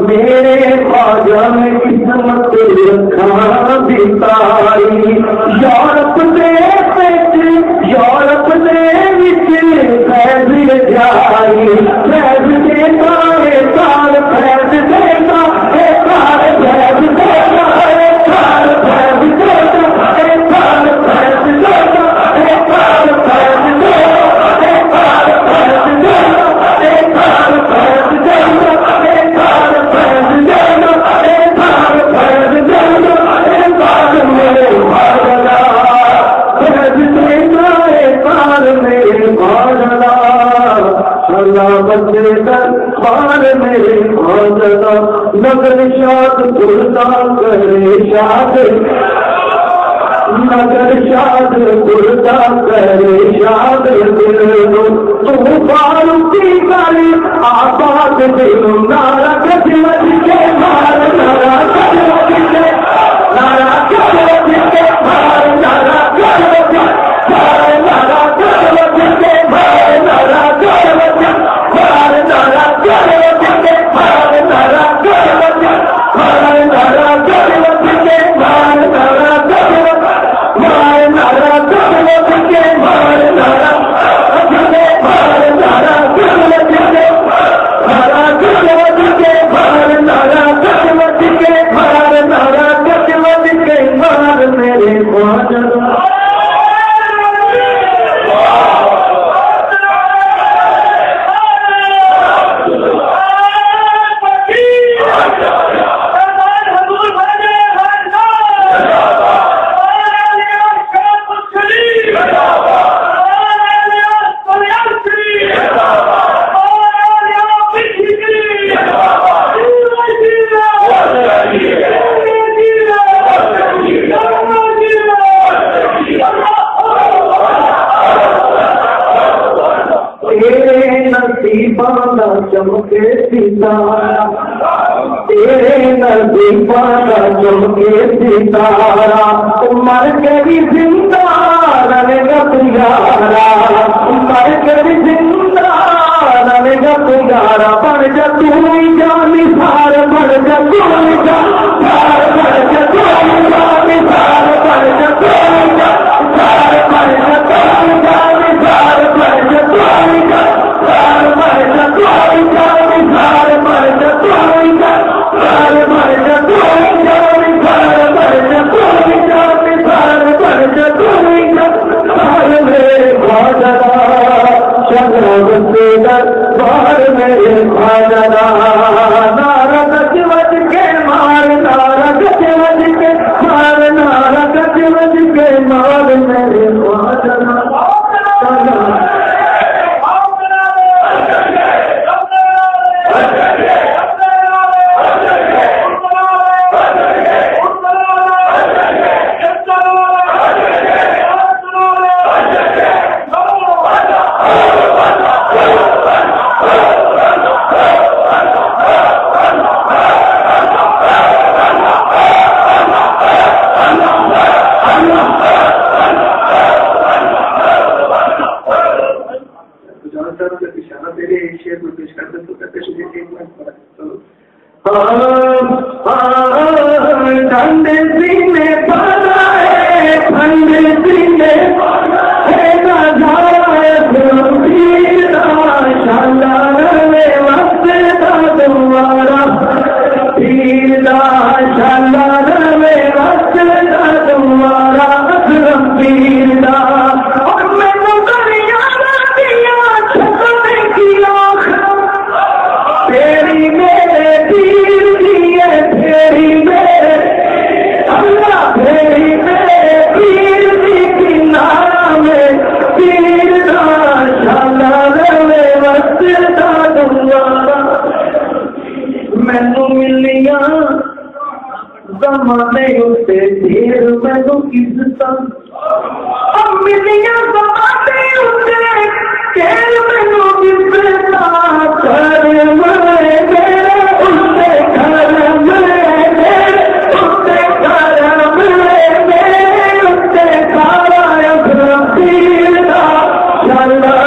میرے خواجہ میں قسمت رکھا بتائی یورپ دے وچ فیض جائی فیض دیتا ہے سال فیض دیتا ہے سال فیض دیتا ہے سال فیض دیتا ہے سال فیض دیتا ہے سال فیض دیتا ہے سال فیض دیتا ہے سال فیض دیتا ہے سال فیض دیتا ہے سال فیض دیتا ہے سال میرے بھاگنا فیض دیتا ہے سال میرے بھاگنا اللہ بندے کر بار میرے بھاگنا نگر شاد کرتا کرے شاد نگر شاد کرتا کرے شاد دل تو فاروقی کالی آباد دل نارا کچھ کے مار نارا کچھ کے نارا کچھ کے مار نارا کچھ کے مار نارا کچھ کے مار نارا کچھ کے مار نارا کچھ کے مار نارا کچھ کے مار نارا کچھ کے مار نارا مار نارا کچھ کے مار نارا مار نارا کچھ کے مارا کچھ کے مار نارا کچھ کے مار نارا کچھ کے مار میرے خواجہ چمکے ستارہ تیرے نصیباں چمکے ستارہ مر کے بھی زندہ رہے گا تیارا مر کے بھی زندہ رہے گا تیارا بڑھ جا تو ہی جانی سار بڑھ جا تو ہی جانی سار بڑھ جا تو ہی جانی سار بڑھ جا تو ہی جانی سار بڑھ جا تو ہی جانی سار بڑھ جا تو ہی جانی سار بڑھ جا تو ہی جانی سار بڑھ جا تو ہی جانی سار بڑھ جا تو ہی جانی سار بڑھ جا تو ہی جانی سار بڑھ جا تو ہی جانی سار میرے خواجہ شگرد سے بار میرے خواجہ نارا گچ وج کے مار نارا گچ وج کے مار نارا گچ وج کے مار میرے خواجہ اللہ